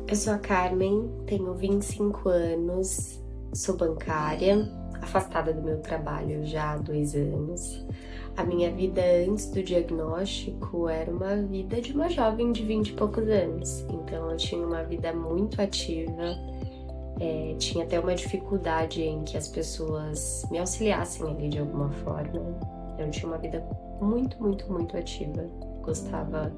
Eu sou a Carmen, tenho 25 anos, sou bancária, afastada do meu trabalho já há 2 anos. A minha vida antes do diagnóstico era uma vida de uma jovem de 20 e poucos anos. Então eu tinha uma vida muito ativa, tinha até uma dificuldade em que as pessoas me auxiliassem ali de alguma forma. Eu tinha uma vida muito ativa. Gostava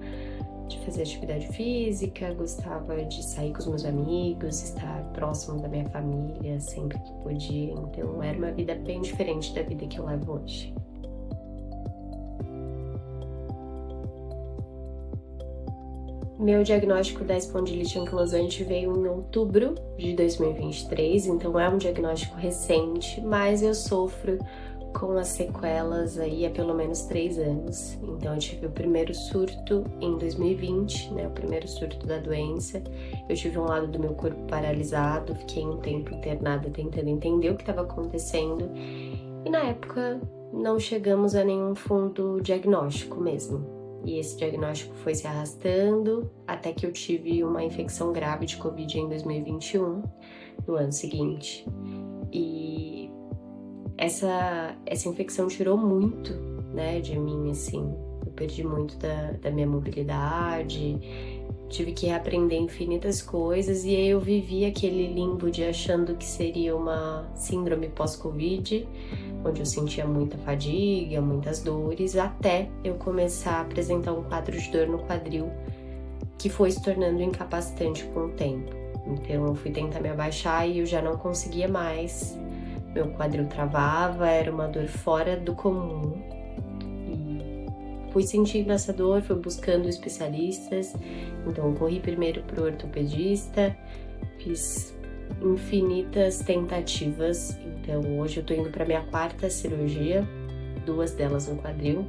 de fazer atividade física, gostava de sair com os meus amigos, estar próximo da minha família sempre que podia. Então era uma vida bem diferente da vida que eu levo hoje. Meu diagnóstico da espondilite anquilosante veio em outubro de 2023, então é um diagnóstico recente, mas eu sofro com as sequelas aí há pelo menos 3 anos. Então eu tive o primeiro surto em 2020, né, o primeiro surto da doença. Eu tive um lado do meu corpo paralisado, fiquei um tempo internada tentando entender o que estava acontecendo e na época não chegamos a nenhum fundo diagnóstico mesmo. E esse diagnóstico foi se arrastando até que eu tive uma infecção grave de Covid em 2021, no ano seguinte. E essa infecção tirou muito, né, de mim, assim. Eu perdi muito da minha mobilidade, tive que reaprender infinitas coisas e aí eu vivi aquele limbo de achando que seria uma síndrome pós-Covid, onde eu sentia muita fadiga, muitas dores, até eu começar a apresentar um quadro de dor no quadril que foi se tornando incapacitante com o tempo. Então eu fui tentar me abaixar e eu já não conseguia mais. Meu quadril travava, era uma dor fora do comum. E fui sentindo essa dor, fui buscando especialistas. Então eu corri primeiro pro ortopedista, fiz infinitas tentativas. Então hoje eu tô indo pra minha 4ª cirurgia, 2 delas no quadril.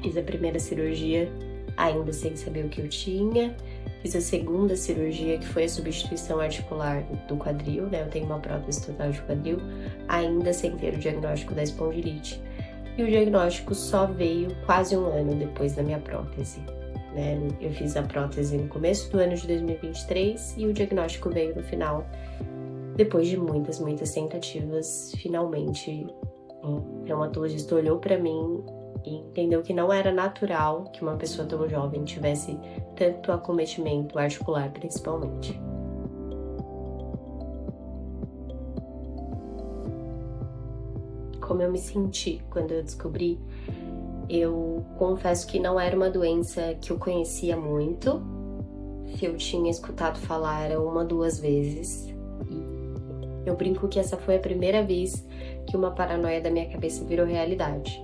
Fiz a primeira cirurgia ainda sem saber o que eu tinha. Fiz a 2ª cirurgia, que foi a substituição articular do quadril, né? Eu tenho uma prótese total de quadril, ainda sem ter o diagnóstico da espondilite. E o diagnóstico só veio quase 1 ano depois da minha prótese, né? Eu fiz a prótese no começo do ano de 2023 e o diagnóstico veio no final, depois de muitas tentativas. Finalmente, o reumatologista olhou para mim e entendeu que não era natural que uma pessoa tão jovem tivesse tanto acometimento articular, principalmente. Como eu me senti quando eu descobri, eu confesso que não era uma doença que eu conhecia muito. Se eu tinha escutado falar, era 1, 2 vezes. E eu brinco que essa foi a primeira vez que uma paranoia da minha cabeça virou realidade.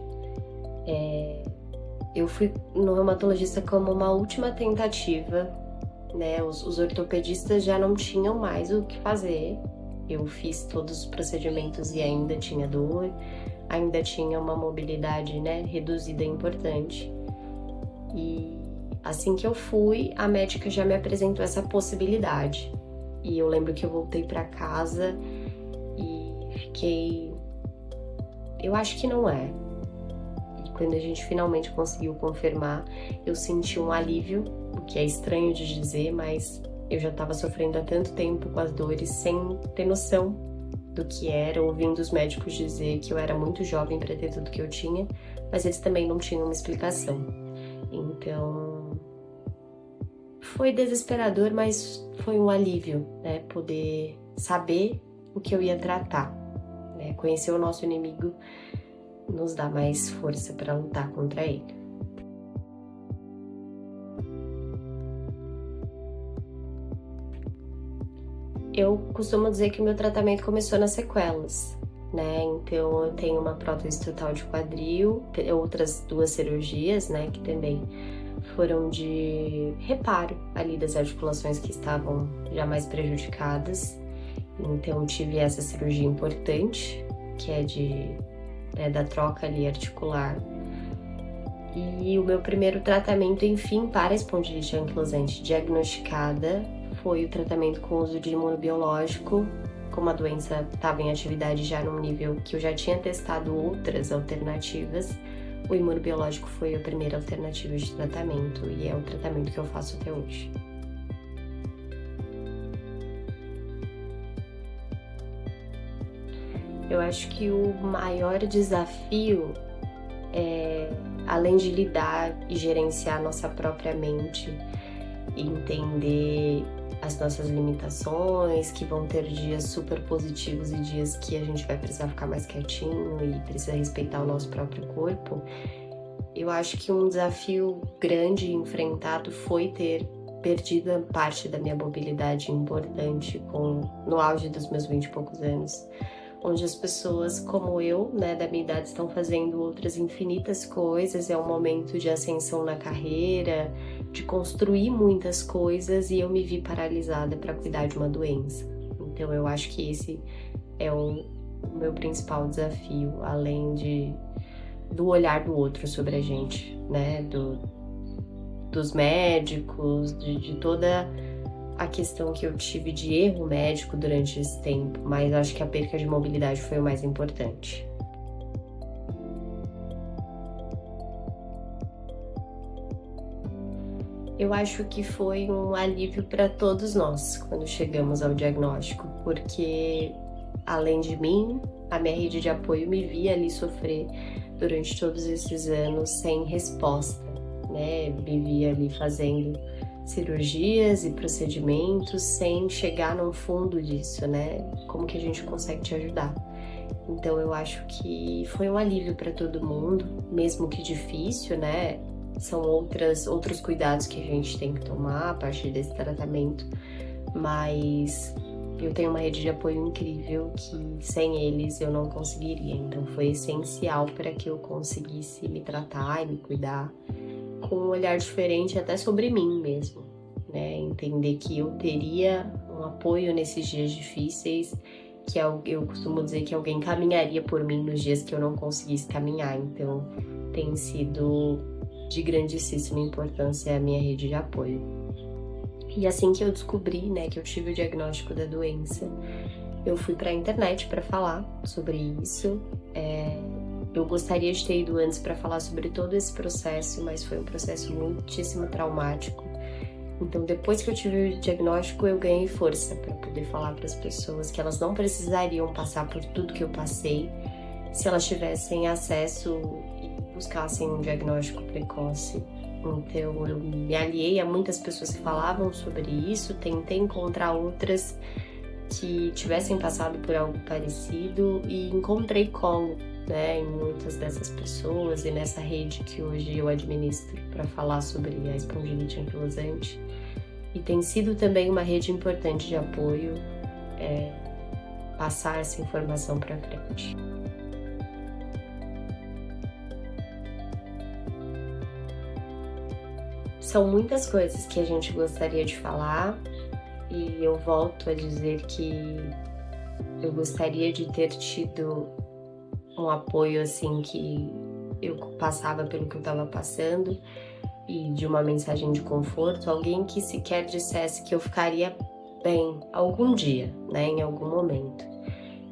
Eu fui no reumatologista como uma última tentativa, né? Os ortopedistas já não tinham mais o que fazer. Eu fiz todos os procedimentos e ainda tinha dor, ainda tinha uma mobilidade, né, reduzida importante. E assim que eu fui, a médica já me apresentou essa possibilidade. E eu lembro que eu voltei para casa e fiquei... Eu acho que não é. Quando a gente finalmente conseguiu confirmar, eu senti um alívio, o que é estranho de dizer, mas eu já estava sofrendo há tanto tempo com as dores sem ter noção do que era, ouvindo os médicos dizer que eu era muito jovem para ter tudo que eu tinha, mas eles também não tinham uma explicação. Então, foi desesperador, mas foi um alívio, né? Poder saber o que eu ia tratar, né? Conhecer o nosso inimigo nos dá mais força para lutar contra ele. Eu costumo dizer que o meu tratamento começou nas sequelas, né? Então eu tenho uma prótese total de quadril, outras 2 cirurgias, né, que também foram de reparo ali das articulações que estavam já mais prejudicadas. Então tive essa cirurgia importante, que é da troca ali articular. E o meu primeiro tratamento, enfim, para a espondilite anquilosante diagnosticada foi o tratamento com uso de imunobiológico. Como a doença estava em atividade já num nível que eu já tinha testado outras alternativas, o imunobiológico foi a primeira alternativa de tratamento e é o tratamento que eu faço até hoje. Eu acho que o maior desafio é, além de lidar e gerenciar nossa própria mente, entender as nossas limitações, que vão ter dias super positivos e dias que a gente vai precisar ficar mais quietinho e precisa respeitar o nosso próprio corpo, eu acho que um desafio grande enfrentado foi ter perdido a parte da minha mobilidade importante no auge dos meus 20 e poucos anos, onde as pessoas como eu, né, da minha idade, estão fazendo outras infinitas coisas, é um momento de ascensão na carreira, de construir muitas coisas, e eu me vi paralisada para cuidar de uma doença. Então eu acho que esse é o meu principal desafio, além do olhar do outro sobre a gente, né, dos médicos, de toda a questão que eu tive de erro médico durante esse tempo, mas acho que a perca de mobilidade foi o mais importante. Eu acho que foi um alívio para todos nós quando chegamos ao diagnóstico, porque além de mim, a minha rede de apoio me via ali sofrer durante todos esses anos sem resposta, né? Me via ali fazendo cirurgias e procedimentos sem chegar no fundo disso, né? Como que a gente consegue te ajudar? Então eu acho que foi um alívio para todo mundo, mesmo que difícil, né? São outros cuidados que a gente tem que tomar a partir desse tratamento, mas eu tenho uma rede de apoio incrível que sem eles eu não conseguiria, então foi essencial para que eu conseguisse me tratar e me cuidar com um olhar diferente até sobre mim mesmo, né? Entender que eu teria um apoio nesses dias difíceis, que eu costumo dizer que alguém caminharia por mim nos dias que eu não conseguisse caminhar, então tem sido de grandíssima importância a minha rede de apoio. E assim que eu descobri, né, que eu tive o diagnóstico da doença, eu fui para a internet para falar sobre isso. Eu gostaria de ter ido antes para falar sobre todo esse processo, mas foi um processo muitíssimo traumático. Então, depois que eu tive o diagnóstico, eu ganhei força para poder falar para as pessoas que elas não precisariam passar por tudo que eu passei se elas tivessem acesso e buscassem um diagnóstico precoce. Então, eu me aliei a muitas pessoas que falavam sobre isso, tentei encontrar outras que tivessem passado por algo parecido e encontrei colo, né, em muitas dessas pessoas e nessa rede que hoje eu administro para falar sobre a espondilite anquilosante. E tem sido também uma rede importante de apoio, passar essa informação para frente. São muitas coisas que a gente gostaria de falar e eu volto a dizer que eu gostaria de ter tido um apoio assim que eu passava pelo que eu estava passando e de uma mensagem de conforto, alguém que sequer dissesse que eu ficaria bem algum dia, né, em algum momento.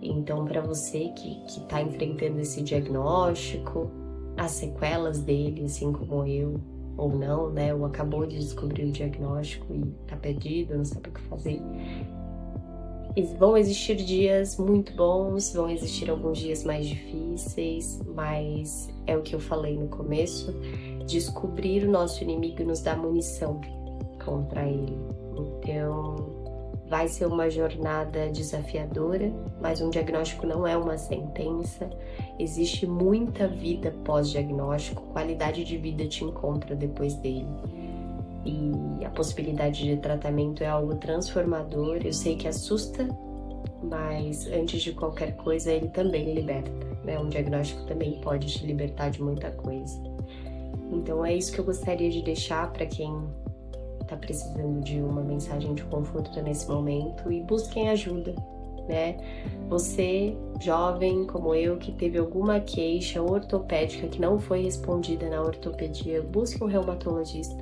Então, para você que está enfrentando esse diagnóstico, as sequelas dele, assim como eu, ou não, né, ou acabou de descobrir o diagnóstico e tá perdido, não sabe o que fazer. Vão existir dias muito bons, vão existir alguns dias mais difíceis, mas é o que eu falei no começo, descobrir o nosso inimigo nos dá munição contra ele. Então, vai ser uma jornada desafiadora, mas um diagnóstico não é uma sentença. Existe muita vida pós-diagnóstico, qualidade de vida te encontra depois dele. E a possibilidade de tratamento é algo transformador. Eu sei que assusta, mas antes de qualquer coisa, ele também liberta, né? Um diagnóstico também pode te libertar de muita coisa. Então é isso que eu gostaria de deixar para quem está precisando de uma mensagem de conforto nesse momento, e busquem ajuda, né? Você, jovem como eu, que teve alguma queixa ortopédica que não foi respondida na ortopedia, busque um reumatologista.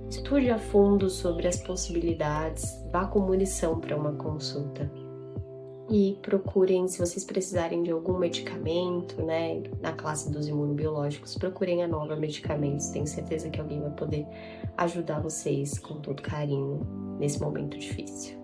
Estude a fundo sobre as possibilidades, vá com munição para uma consulta. E procurem, se vocês precisarem de algum medicamento, né, na classe dos imunobiológicos, procurem a Nova Medicamentos. Tenho certeza que alguém vai poder ajudar vocês com todo carinho nesse momento difícil.